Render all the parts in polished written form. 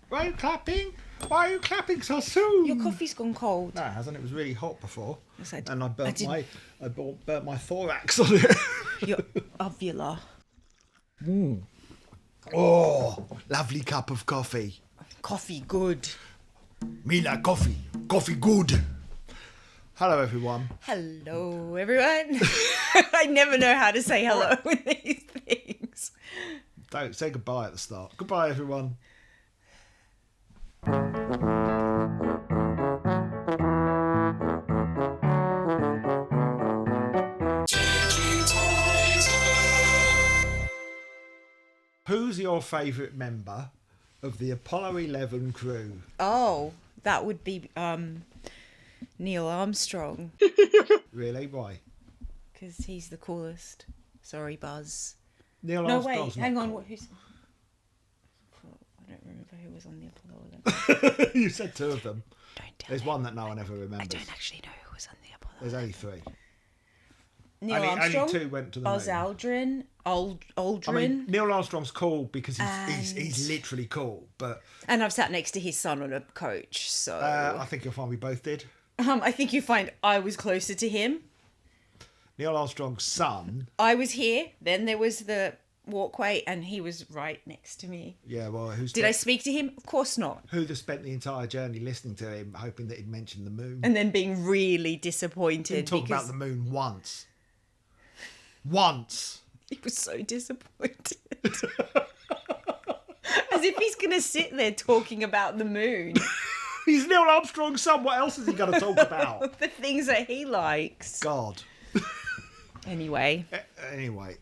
Why are you clapping? Why are you clapping so soon? Your coffee's gone cold. No, it hasn't. It was really hot before. Yes, I and I burnt my thorax on it. Your uvula. Oh, lovely cup of coffee. Coffee good. Me like coffee. Coffee good. Hello, everyone. Hello, everyone. I never know how to say hello with these things. Don't say goodbye at the start. Goodbye, everyone. Who's your favourite member of the Apollo 11 crew? Oh, that would be Neil Armstrong. Really? Why? Because he's the coolest. Sorry, Buzz. Neil No, Armstrong's wait, hang not on. cool. Who's? I don't remember who was on the Apollo 11. You said two of them. Don't tell There's me. one that no one ever remembers. I don't actually know who was on the Apollo. There's only three. Neil only Armstrong. two went to the Buzz moon. Aldrin. Aldrin. I mean, Neil Armstrong's cool because he's literally cool, but And I've sat next to his son on a coach, so I think you'll find we both did. I think you find I was closer to him. Neil Armstrong's son. I was here, then there was the walkway, and he was right next to me. Yeah, well, Did I speak to him? Of course not. Who'd have spent the entire journey listening to him, hoping that he'd mention the moon? And then being really disappointed Didn't talk because about the moon once. Once. he was so disappointed. As if he's going to sit there talking about the moon. He's Neil Armstrong's son. What else is he going to talk about? The things that he likes. God. Anyway. Anyway,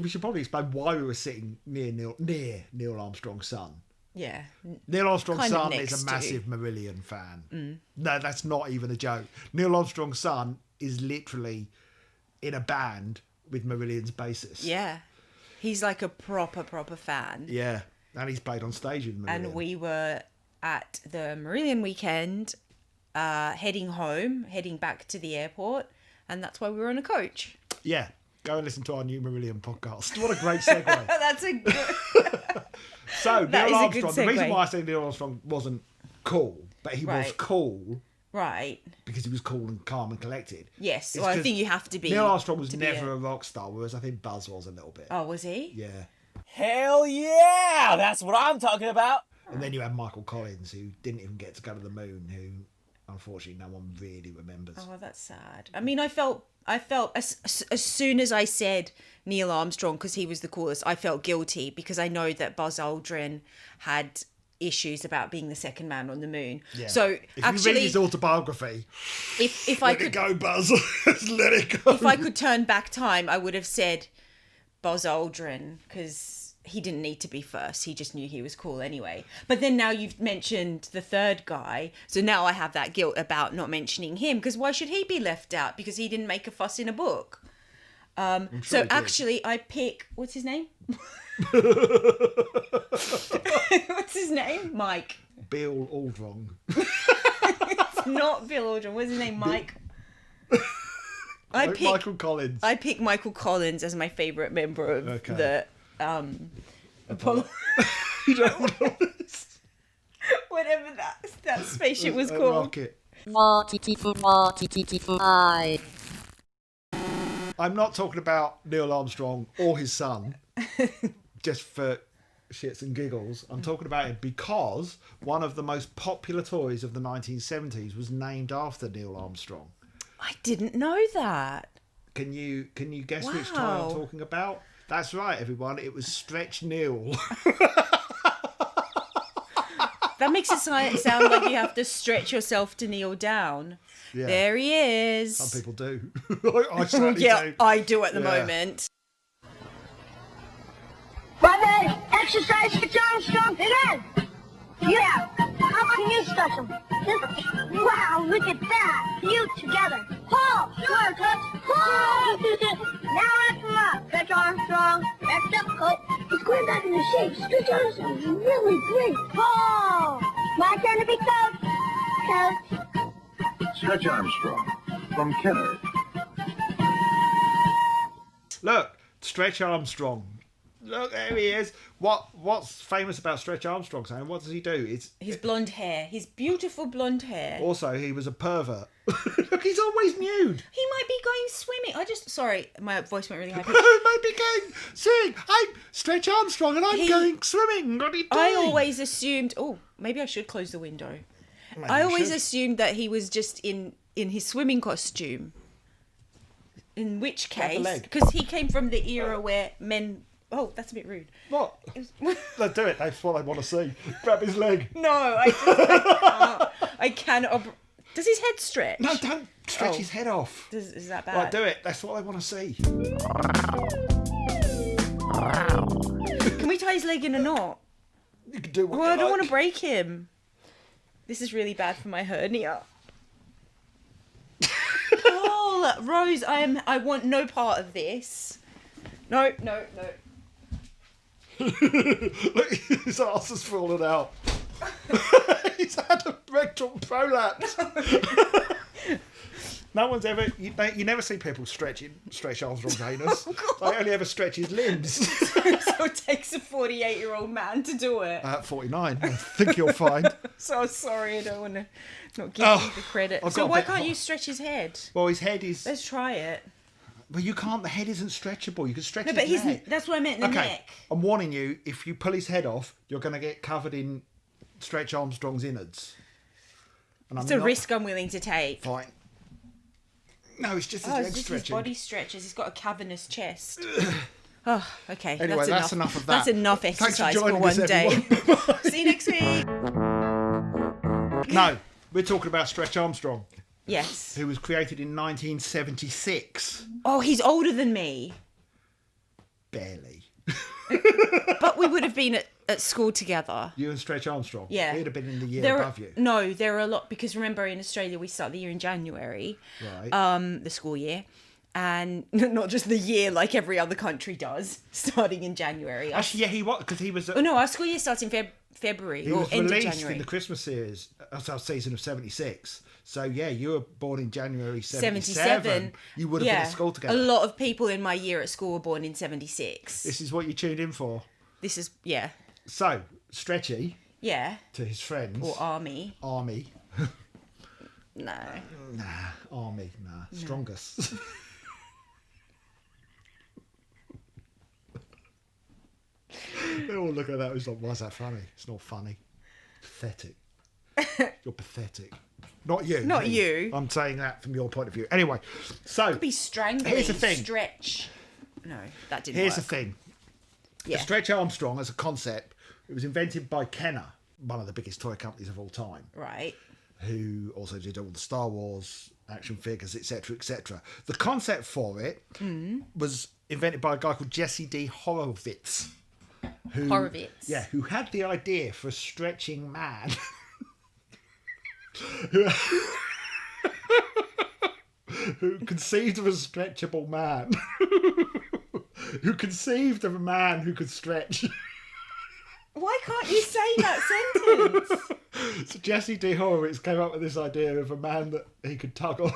we should probably explain why we were sitting near Neil Armstrong's son. Yeah. Neil Armstrong's Kind of son next is a to. massive Marillion fan. No, that's not even a joke. Neil Armstrong's son is literally in a band with Marillion's bassist. Yeah. He's like a proper fan. Yeah, and he's played on stage with Marillion. And we were at the Marillion weekend, heading back to the airport, and that's why we were on a coach. Yeah, go and listen to our new Marillion podcast. What a great segue. That's a good... So, That Neil is a good Armstrong, the reason segue. why I say Neil Armstrong wasn't cool, but he was Right. cool Right. because he was cool and calm and collected. Yes. It's Well, I 'cause think you have to be. Neil Armstrong was to be never a rock star, whereas I think Buzz was a little bit. Oh, was he? Yeah. Hell yeah! That's what I'm talking about. And then you had Michael Collins, who didn't even get to go to the moon, who unfortunately no one really remembers. Oh, that's sad. I mean, I felt as soon as I said Neil Armstrong, because he was the coolest, I felt guilty because I know that Buzz Aldrin had issues about being the second man on the moon. Yeah. So if you actually, read his autobiography, if I let it could go, Buzz. Let it go. if I could turn back time, I would have said Buzz Aldrin because he didn't need to be first. He just knew he was cool anyway. But then now you've mentioned the third guy, so now I have that guilt about not mentioning him because why should he be left out? Because he didn't make a fuss in a book. sure So he did. actually, I pick what's his name? What's his name? Mike. Bill Aldrong. It's not Bill Aldrin. What's his name? Mike. I pick Michael Collins. I pick Michael Collins as my favourite member of Okay. the Apollo. You don't know this. Whatever that spaceship was A called. rocket. I'm not talking about Neil Armstrong or his son, just for shits and giggles. I'm talking about it because one of the most popular toys of the 1970s was named after Neil Armstrong. I didn't know that. Can you guess which toy Wow. I'm talking about? That's right, everyone. It was Stretch Neil. That makes it sound like you have to stretch yourself to kneel down. Yeah. There he is. Some people do. I certainly Yeah, do. I do at the Yeah. moment. Brother, exercise for Armstrong. Again. Yeah. How can you stretch them? Wow, look at that. You together. Pull. Sure, Coach. Pull. Now lift them up. Stretch Armstrong. Next up, Coach. He's going back into shape. Stretch Armstrong is really great. Pull. My turn to be Coach. Coach. Stretch Armstrong from Kenner. Look, Stretch Armstrong. Look, there he is. What's famous about Stretch Armstrong, Sam? What does he do? His blonde hair. His beautiful blonde hair. Also, he was a pervert. Look, he's always nude. He might be going swimming. Sorry, my voice went really high. Maybe going swimming. I'm Stretch Armstrong and I'm going swimming. What are you doing? I always assumed... Oh, maybe I should close the window. Maybe I you always should. assumed that he was just in his swimming costume. In which Grab the case... leg. Because he came from the era where men... Oh, that's a bit rude. What? Let's do it. That's what I want to see. Grab his leg. No, I can't. I cannot. Does his head stretch? No, don't stretch his head off. Is that bad? Right, do it. That's what I want to see. Can we tie his leg in a knot? You can do what Well, you I don't like. want to break him. This is really bad for my hernia. Paul, Rose, I want no part of this. No. Look, his arse has fallen out. He's had a rectal prolapse. No one's ever... You never see people stretch Armstrong's anus. They only ever stretch his limbs. So it takes a 48-year-old man to do it. At 49, I think you'll find. So sorry, I don't want to not give Oh, you the credit. I've So got a why bit can't hot. you stretch his head? Well, his head is... Let's try it. Well, you can't. The head isn't stretchable. You can stretch No, his but his neck. that's what I meant, the Okay, neck. I'm warning you. If you pull his head off, you're going to get covered in Stretch Armstrong's innards. And It's a risk I'm willing to take. Fine. No, it's just his Oh, leg it's just stretching. his body stretches. He's got a cavernous chest. Oh, okay. Anyway, that's enough of that. That's enough Thanks for exercise for joining one us, day. everyone. See you next week. No, we're talking about Stretch Armstrong, Yes. who was created in 1976. Oh, he's older than me. Barely. But we would have been at school together. You and Stretch Armstrong. Yeah. He'd have been in the year above you. No, there are a lot, because remember in Australia we start the year in January. Right. The school year. And not just the year like every other country does, starting in January. Actually, yeah, he was, because he was... Oh no, our school year starts in February He or was end of released January. in the Christmas season of 76. So, yeah, you were born in January 77. You would have been at school together. A lot of people in my year at school were born in 76. This is what you tuned in for. This is, yeah. So, Stretchy, Yeah. to his friends... Or Army. Army. No. Army, strongest. They all look at that. It's like, why is that funny? It's not funny. Pathetic. You're pathetic. Not you. Not me. you. I'm saying that from your point of view. Anyway, so Be strangling. Here's the thing. Stretch. No, that didn't here's work. the thing. Yeah. Stretch Armstrong as a concept, it was invented by Kenner, one of the biggest toy companies of all time, Right. who also did all the Star Wars action figures, etc., etc. The concept for it was invented by a guy called Jesse D. Horowitz. Horowitz. Yeah, who had the idea for a stretching man. who conceived of a stretchable man. Who conceived of a man who could stretch. Why can't you say that sentence? So Jesse D. Horowitz came up with this idea of a man that he could tug on.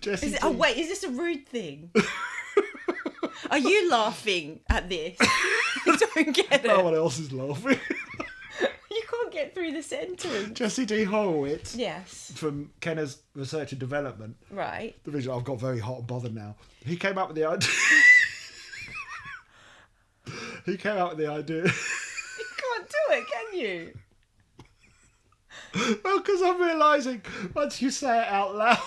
Jesse D. Wait, is this a rude thing? Are you laughing at this? I don't get it. No one else is laughing. You can't get through the sentence. Jesse D. Horowitz Yes. from Kenner's Research and Development Right. division. I've got very hot and bothered now. He came up with the idea. He came up with the idea. You can't do it, can you? Well, because I'm realising once you say it out loud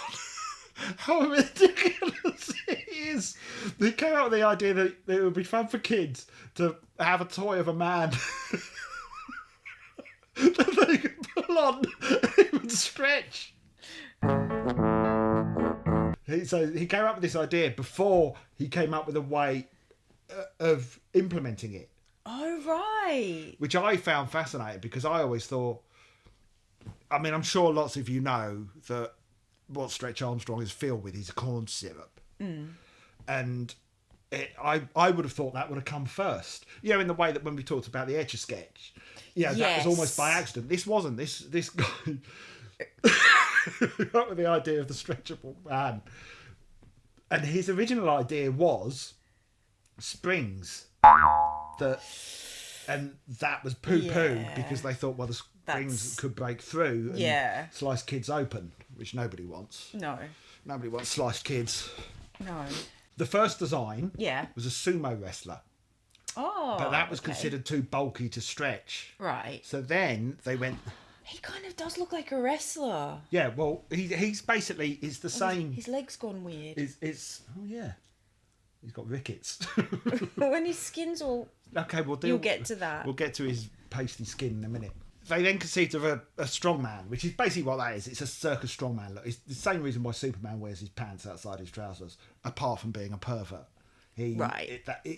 how ridiculous it is. He came up with the idea that it would be fun for kids to have a toy of a man that they could pull on and it would stretch. So he came up with this idea before he came up with a way of implementing it, Oh, right. which I found fascinating because I always thought, I mean, I'm sure lots of you know that what Stretch Armstrong is filled with is corn syrup. And I would have thought that would have come first. You know, in the way that when we talked about the Etch-a-Sketch, that was Yes. almost by accident. This wasn't. This guy came up with the idea of the stretchable man. And his original idea was springs And that was poo-poo because they thought, well, the springs could break through and slice kids open, which nobody wants. No. Nobody wants sliced kids. No. The first design Yeah. was a sumo wrestler. Oh. But that was considered too bulky to stretch. Right. So then they went... He kind of does look like a wrestler. Yeah, well, he's basically... It's the same... His leg's gone weird. It's oh, yeah. He's got rickets. When his skin's all... Okay, You'll get to that. We'll get to his pasty skin in a minute. They then conceived of a strongman, which is basically what that is. It's a circus strongman look. It's the same reason why Superman wears his pants outside his trousers, apart from being a pervert.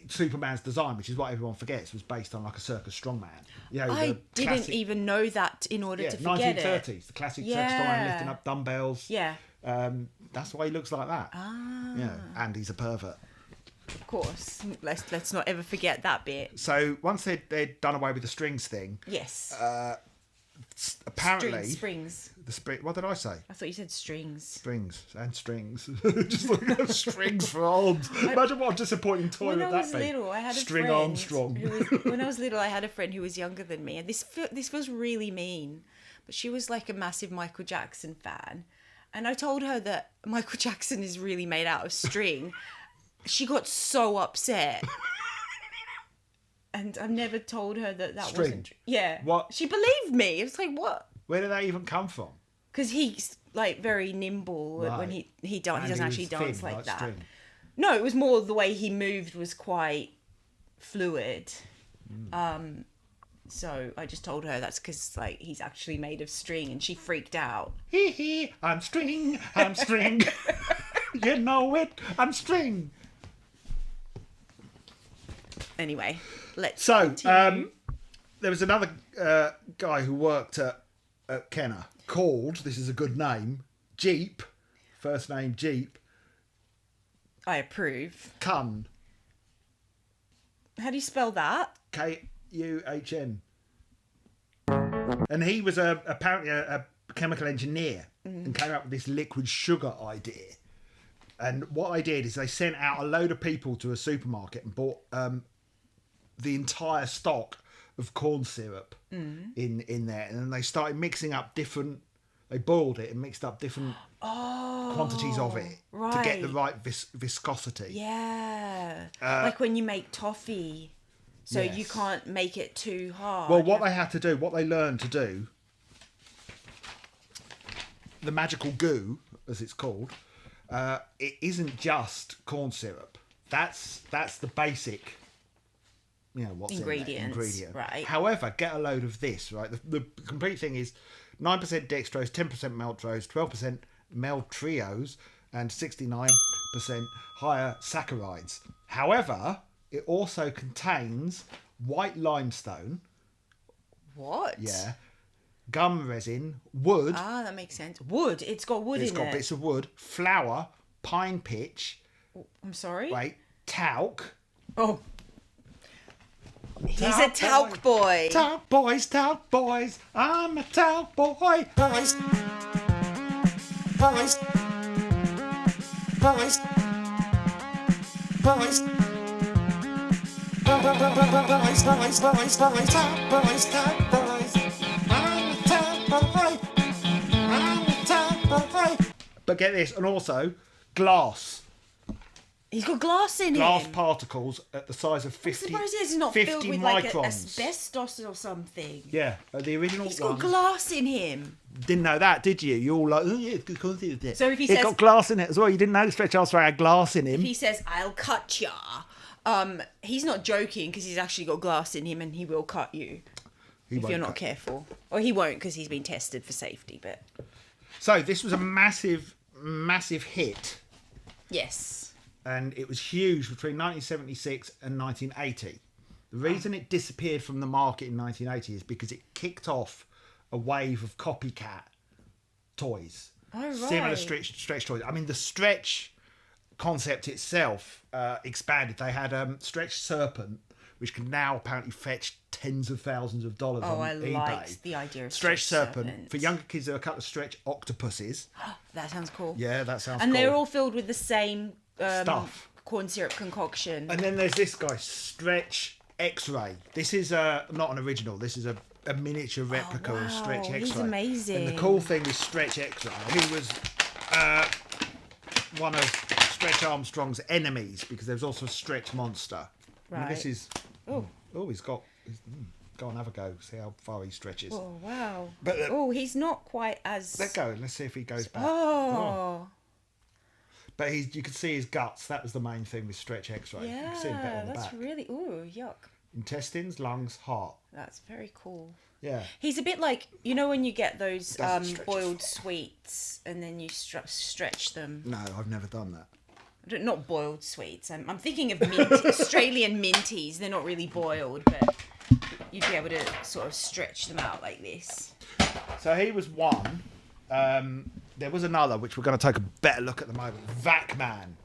Superman's design, which is what everyone forgets, was based on like a circus strongman. You know, I didn't even know that in order to forget 1930s, it. the classic circus strongman lifting up dumbbells. Yeah. That's why he looks like that. Yeah, and he's a pervert. Of course. Let's not ever forget that bit. So once they'd done away with the strings thing, Yes. apparently Springs. the spring. What did I say? I thought you said strings. Springs and strings. Just looking at strings for arms. Imagine what a disappointing toy When would I that was be. little, I had a String friend. Armstrong. When I was little, I had a friend who was younger than me, and this was really mean, but she was like a massive Michael Jackson fan, and I told her that Michael Jackson is really made out of string. She got so upset. And I've never told her that String. wasn't... Yeah. What? She believed me. It was like, what? Where did that even come from? Because he's, like, very nimble when Right. he doesn't actually was dance thin, like that. string. No, it was more the way he moved was quite fluid. So I just told her that's because, like, he's actually made of string, and she freaked out. Hee hee, I'm string. You know it, I'm string. Anyway, let's So, continue. there was another guy who worked at Kenner called, this is a good name, Jeep, first name Jeep, I approve. Kuhn, How do you spell that? Kuhn. And he was apparently a chemical engineer and came up with this liquid sugar idea. And what they did is they sent out a load of people to a supermarket and bought the entire stock of corn syrup in there, and then they started mixing up different. They boiled it and mixed up different quantities of it to get the right viscosity. Yeah. Like when you make toffee, so you Yes. can't make it too hard. Well, what they had to do, what they learned to do, the magical goo, as it's called, it isn't just corn syrup. That's the basic. You know what's Ingredients, ingredient. right. However, get a load of this, right? The complete thing is 9% dextrose, 10% maltose, 12% maltriose, and 69% higher saccharides. However, it also contains white limestone, What? yeah, gum resin, wood. Ah, that makes sense. Wood. It's got wood It's in got it. bits of wood, flour, pine pitch, I'm sorry? wait, talc. Oh. He's a talc boy. Talc boys, I'm a talc boy. Boys, boys, boys, boys. But get this, and also glass. He's got glass in Glass him. particles at the size of 50, I'm surprised it's not 50 filled with like microns. asbestos or something. Yeah, the original He's one. got glass in him. Didn't know that, did you? You're all like, oh yeah, it's because it's it. So if he It's says- got glass in it as well. You didn't know Stretch Armstrong had glass in him. If he says, I'll cut ya, he's not joking because he's actually got glass in him and he will cut you if won't you're not cut. careful. Or he won't because he's been tested for safety, but... So this was a massive hit, Yes. and it was huge between 1976 and 1980. The reason it disappeared from the market in 1980 is because it kicked off a wave of copycat toys. Oh, right. Similar stretch toys. I mean, the stretch concept itself expanded. They had Stretch Serpent, which can now apparently fetch tens of thousands of dollars Oh, on I eBay. liked the idea of Stretch Serpent. Serpent. For younger kids, there are a couple of Stretch Octopuses. That sounds cool. Yeah, that sounds And cool. they're all filled with the same Stuff. corn syrup concoction. And then there's this guy, Stretch X-Ray. This is not an original. This is a miniature replica of Stretch X-Ray. He's amazing. And the cool thing with Stretch X-Ray, he was one of Stretch Armstrong's enemies because there was also a Stretch Monster. Right. I mean, this is... Oh, he's got... Go and have a go. See how far he stretches. oh wow. But he's not quite as... let's go. Let's see if he goes back. Oh. But you could see his guts. That was the main thing with Stretch X-Ray. You Yeah, can see him better on the that's back. really... Ooh, yuck. Intestines, lungs, heart. That's very cool. Yeah. He's a bit like, you know when you get those Doesn't stretch boiled his sweets and then you stretch them? No, I've never done that. Not boiled sweets. I'm thinking of Australian minties. They're not really boiled, but you'd be able to sort of stretch them out like this. So he was one. There was another, which we're going to take a better look at the moment. Vac-Man.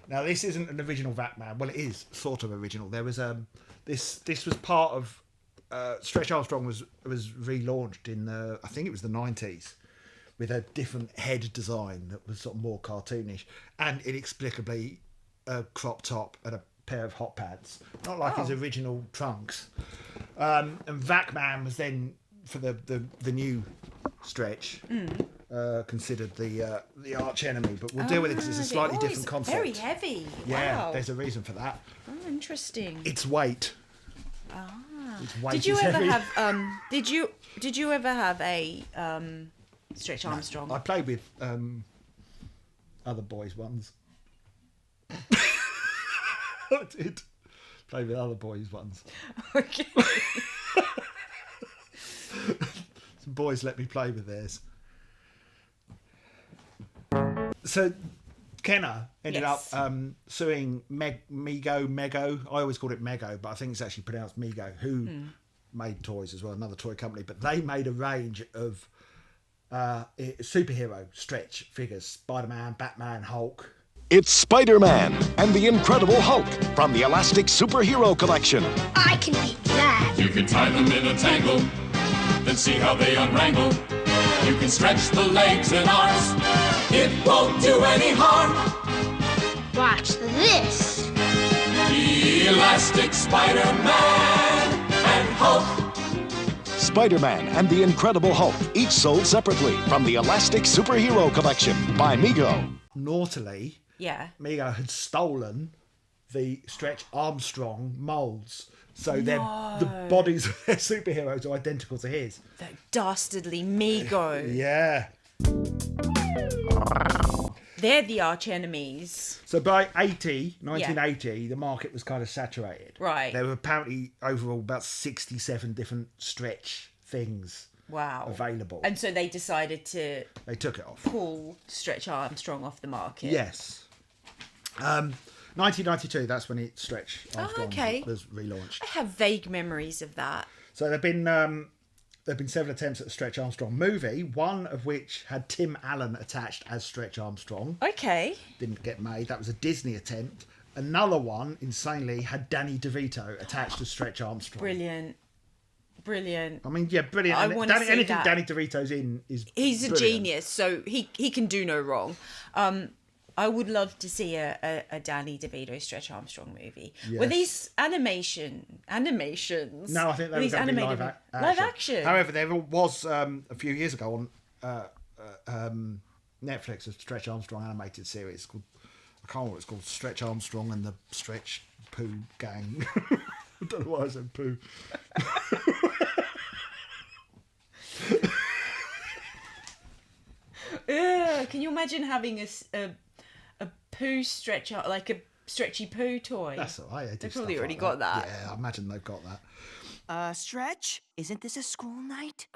Now, this isn't an original Vac-Man. Well, it is sort of original. There was this was part of Stretch Armstrong was relaunched in I think it was the 90s with a different head design that was sort of more cartoonish and inexplicably a crop top and a pair of hot pants, not like his original trunks. And Vac-Man was then for the new Stretch considered the arch enemy, but we'll deal with it because it's a slightly different concept. Very heavy. Yeah, Wow. there's a reason for that. Oh, interesting. Its weight. Its weight Did you is ever heavy. have did you ever have a Stretch Armstrong? I played with other boys ones. I did play with other boys ones. Okay. Some boys let me play with theirs. So Kenner ended Yes. up suing Mego. I always called it Mego, but I think it's actually pronounced Mego, who made toys as well, another toy company. But they made a range of superhero Stretch figures: Spider-Man, Batman, Hulk. It's Spider-Man and the Incredible Hulk from the Elastic Superhero Collection. I can beat that. You can tie them in a tangle, then see how they unwrangle. You can stretch the legs and arms, it won't do any harm. Watch this. Elastic Spider-Man and Hulk. Spider-Man and the Incredible Hulk, each sold separately from the Elastic Superhero Collection by Mego. Naughtily, Yeah. Mego had stolen the Stretch Armstrong molds. So the bodies of their superheroes are identical to his. That dastardly Mego. Yeah. They're the arch enemies. So by 1980, the market was kind of saturated. Right. There were apparently overall about 67 different Stretch things Wow. available. And so they decided to They took it off. pull Stretch Armstrong off the market. Yes. 1992, that's when it Stretch Armstrong okay. was relaunched. I have vague memories of that. So there've been several attempts at the Stretch Armstrong movie, one of which had Tim Allen attached as Stretch Armstrong. Okay. Didn't get made. That was a Disney attempt. Another one, insanely, had Danny DeVito attached as Stretch Armstrong. Brilliant. Brilliant. I mean, yeah, brilliant. I And wanna see anything that. Danny DeVito's in is He's a brilliant. genius, so he can do no wrong. I would love to see a Danny DeVito Stretch Armstrong movie. Were Yes. these animations? No, I think they Were were these going to be animated live action. action. However, there was a few years ago on Netflix a Stretch Armstrong animated series called, I can't remember what it's called, Stretch Armstrong and the Stretch Poo Gang. I don't know why I said poo. Ugh, can you imagine having a poo stretcher, like a stretchy poo toy? That's all right. They They've probably already got that. Yeah, I imagine they've got that. Stretch? Isn't this a school night?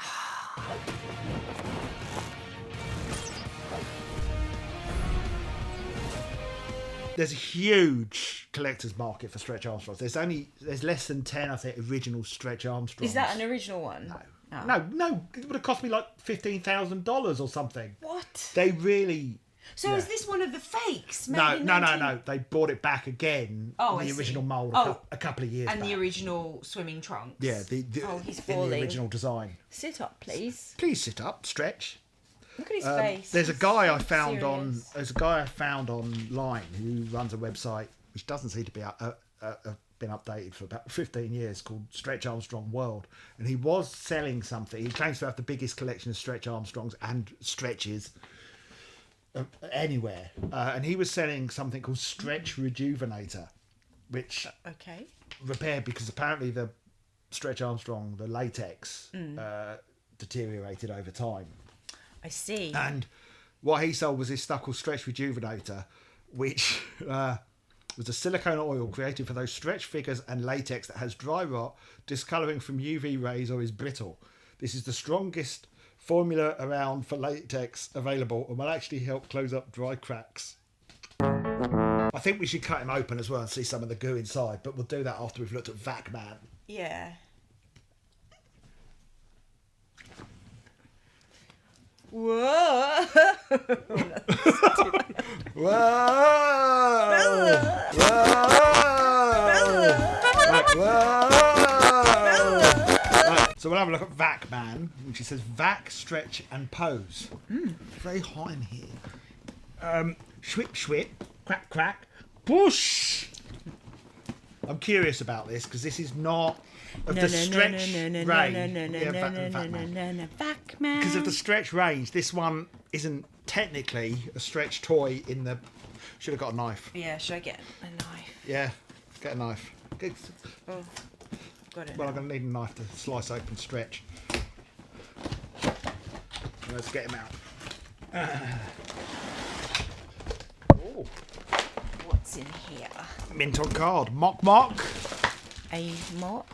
There's a huge collector's market for Stretch Armstrongs. There's less than 10, I think, original Stretch Armstrongs. Is that an original one? No. Oh. No, it would have cost me like $15,000 or something. What? They really... So Yeah. is this one of the fakes? made No, in no. 19 They brought it back again. Oh, the I see. original mould Oh. a couple of years And back. the original swimming trunks. Yeah, Oh, he's in the falling. original design. Sit up, please. Please sit up, stretch. Look at his face. There's a He's guy I so found serious. online who runs a website which doesn't seem to be been updated for about 15 years, called Stretch Armstrong World. And he was selling something. He claims to have the biggest collection of Stretch Armstrongs and stretches anywhere. And he was selling something called Stretch Rejuvenator, which repaired, because apparently the Stretch Armstrong, the latex, deteriorated over time. I see. And what he sold was this stuff called Stretch Rejuvenator, which was a silicone oil created for those stretch figures and latex that has dry rot, discolouring from UV rays, or is brittle. This is the strongest formula around for latex available and will actually help close up dry cracks. I think we should cut him open as well and see some of the goo inside, but we'll do that after we've looked at Vac Man. Yeah. Whoa! Whoa! Right, whoa! Right, so we'll have a look at Vac Man, which it says Vac, Stretch and Pose. Very hot in here. Schwip, schwip, crack, crack, push! I'm curious about this because this is not of the stretch range. Vac Man. Because of the stretch range, this one isn't technically a stretch toy in the... Should have got a knife. Yeah, should I get a knife? Yeah, get a knife. Oh, got it. Well, I'm going to need a knife to slice open Stretch. Let's get him out. Oh, What's in here? mint on card. Mock mock. A mock?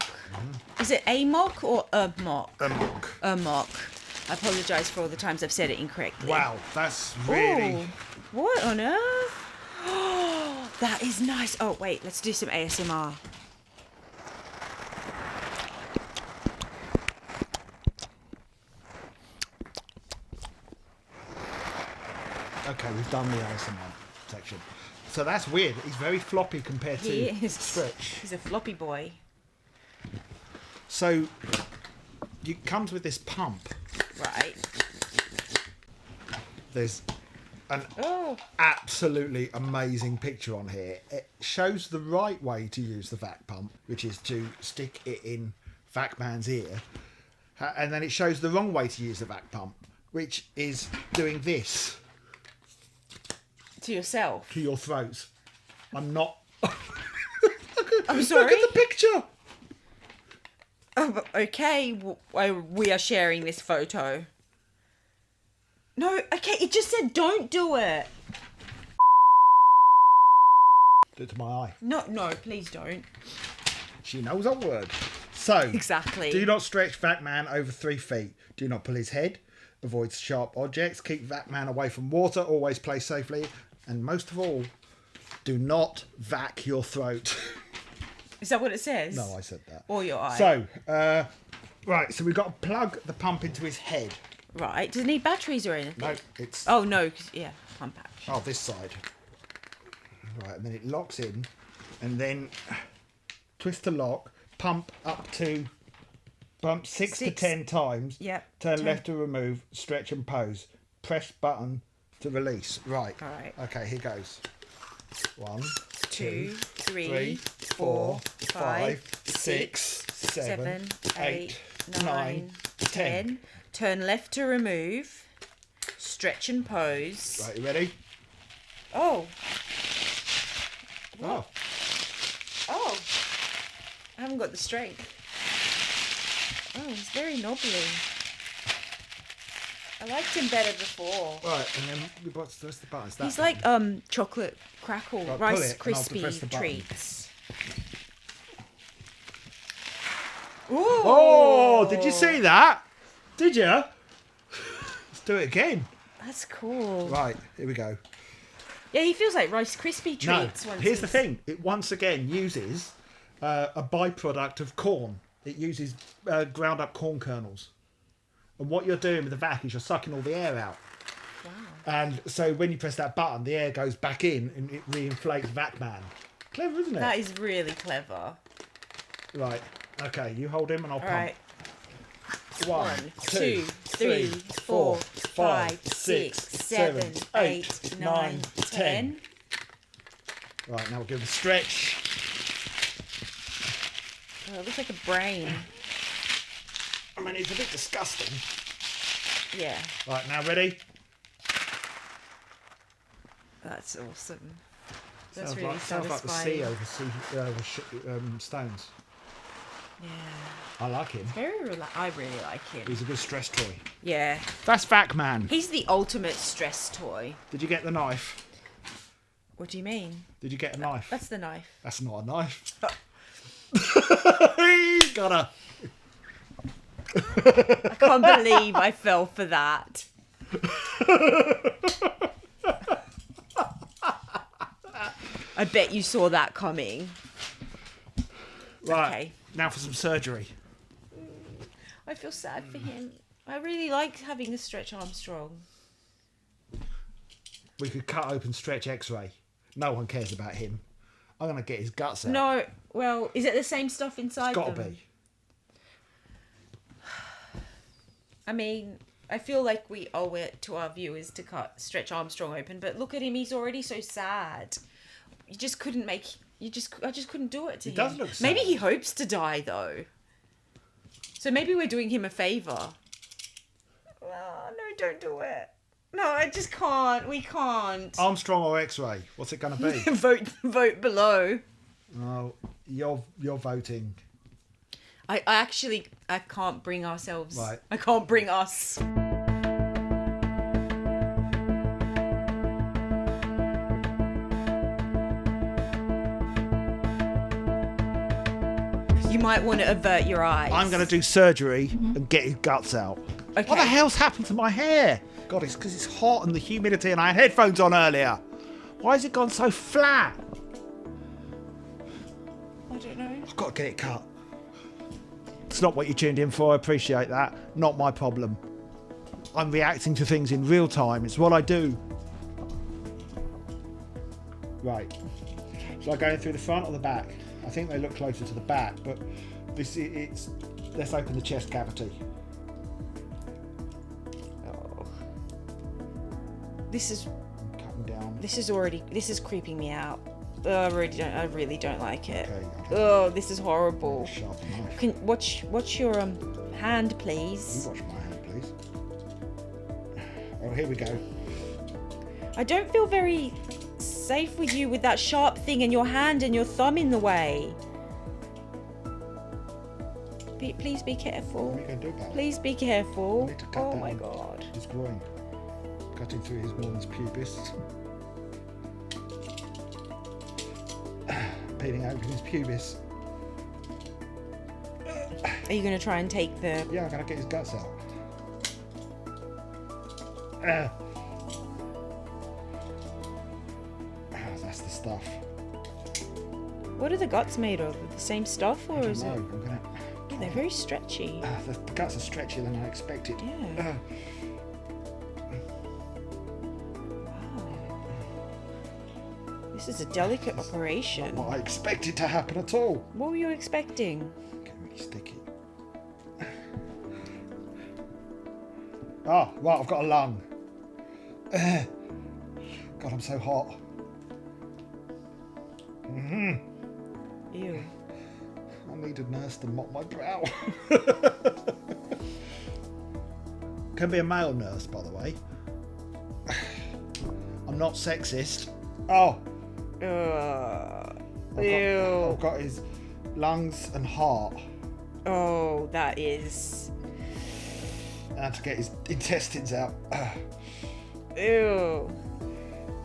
Is it a mock or a mock? A mock. A mock. I apologise for all the times I've said it incorrectly. Wow, that's really... Ooh, what on earth? Oh, that is nice. Oh, wait, let's do some ASMR. Okay, we've done the ASMR section. So that's weird. He's very floppy compared to Stretch. He's a floppy boy. So it comes with this pump. Right. There's an absolutely amazing picture on here. It shows the right way to use the vac pump, which is to stick it in Vac Man's ear. And then it shows the wrong way to use the vac pump, which is doing this. To yourself. To your throat. I'm not... I'm sorry? Look at the picture! Oh, okay, we are sharing this photo. No, okay, it just said don't do it. Do it to my eye. No, please don't. She knows a word. So, exactly. Do not stretch Vac Man over 3 feet. Do not pull his head. Avoid sharp objects. Keep Vac Man away from water. Always play safely. And most of all, do not vac your throat. Is that what it says? No, I said that. Or your eye. So, right, so we've got to plug the pump into his head. Right, does it need batteries or anything? No, it's... Oh, no, yeah, pump patch. Oh, this side. Right, and then it locks in. And then twist to lock. Pump up to... Pump 6 to 10 times. Yep. Turn 10. left to remove. Stretch and pose. Press button to release. Right. All right. Okay, here goes. 1, 2, 3, 4, 5, 6, 7, 8, 9, 10. Turn left to remove. Stretch and pose. Right, you ready? Oh. Oh. Oh. I haven't got the strength. Oh, he's very knobbly. I liked him better before. Right, and then what's the button? Is that He's button? like chocolate crackle, Right, Rice pull it, and I'll press Krispie the button. treats. Ooh. Oh, did you see that? Did you? Let's do it again. That's cool. Right, here we go. Yeah, he feels like Rice Krispie treats. No, once here's the he's- thing. It once again uses a byproduct of corn. It uses ground up corn kernels. And what you're doing with the vac is you're sucking all the air out. Wow. And so when you press that button, the air goes back in and it reinflates Vac Man. Clever, isn't it? That is really clever. Right. Okay, you hold him and I'll All pump. right. 1, 2, 3, 4, 5, 6, 7, 8, 9, 10. Right, now we'll give it a stretch. Oh, it looks like a brain. I mean, it's a bit disgusting. Yeah. Right, now ready? That's awesome. That's Sounds really like, sounds like the satisfying. sea over stones. Yeah. I like him. I really like him. He's a good stress toy. Yeah. That's Vac Man. He's the ultimate stress toy. Did you get the knife? What do you mean? Did you get a knife? That's the knife. That's not a knife. He's got a... I can't believe I fell for that. I bet you saw that coming. Right, Okay. now for some surgery. I feel sad for him. I really like having a Stretch Armstrong. We could cut open Stretch X-ray. No one cares about him. I'm going to get his guts out. No, well, is it the same stuff inside It's got to them? be. I mean, I feel like we owe it to our viewers to cut Stretch Armstrong open, but look at him, he's already so sad. I just couldn't do it to him. He does look sad. Maybe he hopes to die though. So maybe we're doing him a favour. Oh, no, don't do it. No, I just can't. We can't. Armstrong or X-ray? What's it going to be? vote below. Oh, you're voting. I can't bring ourselves. Right. I can't bring us. You might want to avert your eyes. I'm going to do surgery and get his guts out. Okay. What the hell's happened to my hair? God, it's because it's hot and the humidity and I had headphones on earlier. Why has it gone so flat? I don't know. I've got to get it cut. It's not what you tuned in for. I appreciate that. Not my problem. I'm reacting to things in real time. It's what I do. Right. Shall I go in through the front or the back? I think they look closer to the back, but it's. Let's open the chest cavity. Oh. This is Cutting down. This is creeping me out. I really don't like it. Okay. Oh, this is horrible. Sharp knife. Can watch your hand, please. You watch my hand, please. Oh, here we go. I don't feel very safe with you with that sharp thing and your hand and your thumb in the way. Please be careful. What are you going to do about it? Please be careful. I need to cut Oh down my god. his groin. Cutting through his mons pubis. Peeling open his pubis. Are you going to try and take the... Yeah, I'm going to get his guts out. That's the stuff. What are the guts made of? The same stuff, or I don't is know. it... I'm gonna... Oh, they're very stretchy. The guts are stretchier than I expected. Yeah. Wow. This is a delicate operation. What I expected to happen at all. What were you expecting? Getting really sticky. Oh, right, I've got a lung. God, I'm so hot. Ew. I need a nurse to mop my brow. Can be a male nurse, by the way. I'm not sexist. Oh, Ew. I've got his lungs and heart. Oh, that is... And to get his intestines out. Ew.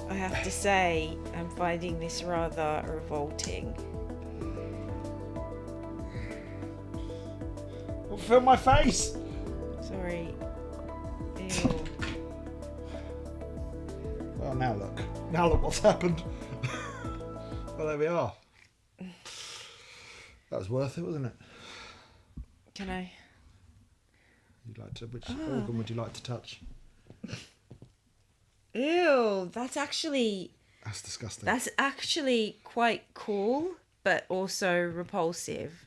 I have to say, I'm finding this rather revolting. Fill my face. Sorry. Ew. Well, now look. Now look what's happened. Well, there we are. That was worth it, wasn't it? Can I? You'd like to? Which organ would you like to touch? Ew, that's actually That's disgusting. quite cool, but also repulsive.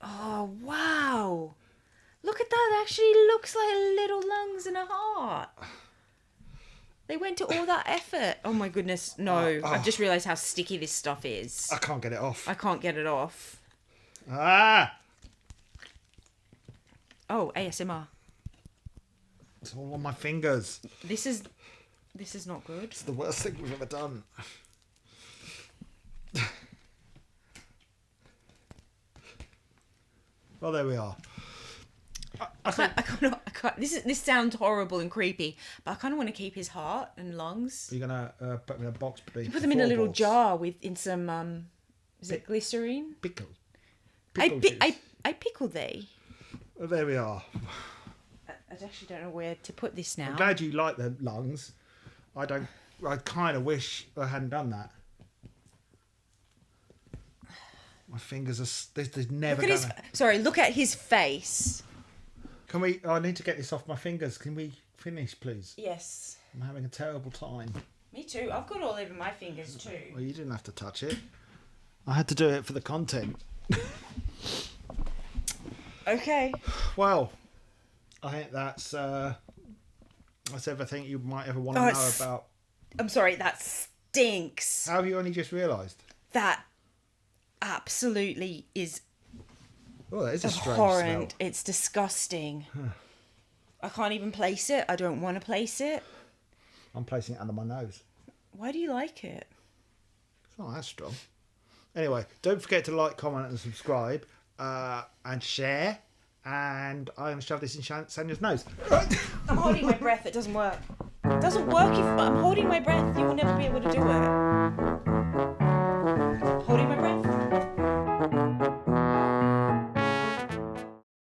Oh, wow. Look at that. It actually looks like little lungs and a heart. They went to all that effort. Oh my goodness, no. I've just realised how sticky this stuff is. I can't get it off. I can't get it off. Ah! Oh, ASMR. It's all on my fingers. This is not good. It's the worst thing we've ever done. Well, there we are. I can't. This sounds horrible and creepy, but I kind of want to keep his heart and lungs. Are you gonna put them in a box? Put them in a little jar in some is it glycerine? Pickle. I pickle they. Well, there we are. I actually don't know where to put this now. I'm glad you like the lungs. I kind of wish I hadn't done that. My fingers are. There's never. Look at his face. Can we? I need to get this off my fingers. Can we finish, please? Yes. I'm having a terrible time. Me too. I've got all over my fingers too. Well, you didn't have to touch it. I had to do it for the content. Okay. Well, I think that's everything you might ever want to know about. I'm sorry, that stinks. How have you only just realised? That absolutely is Oh, that is a strange abhorrent. smell. It's disgusting. I can't even place it. I don't want to place it. I'm placing it under my nose. Why do you like it? It's not that strong. Anyway, don't forget to like, comment and subscribe and share. And I'm going to shove this in Sanja's nose. I'm holding my breath. It doesn't work. It doesn't work if I'm holding my breath. You will never be able to do it.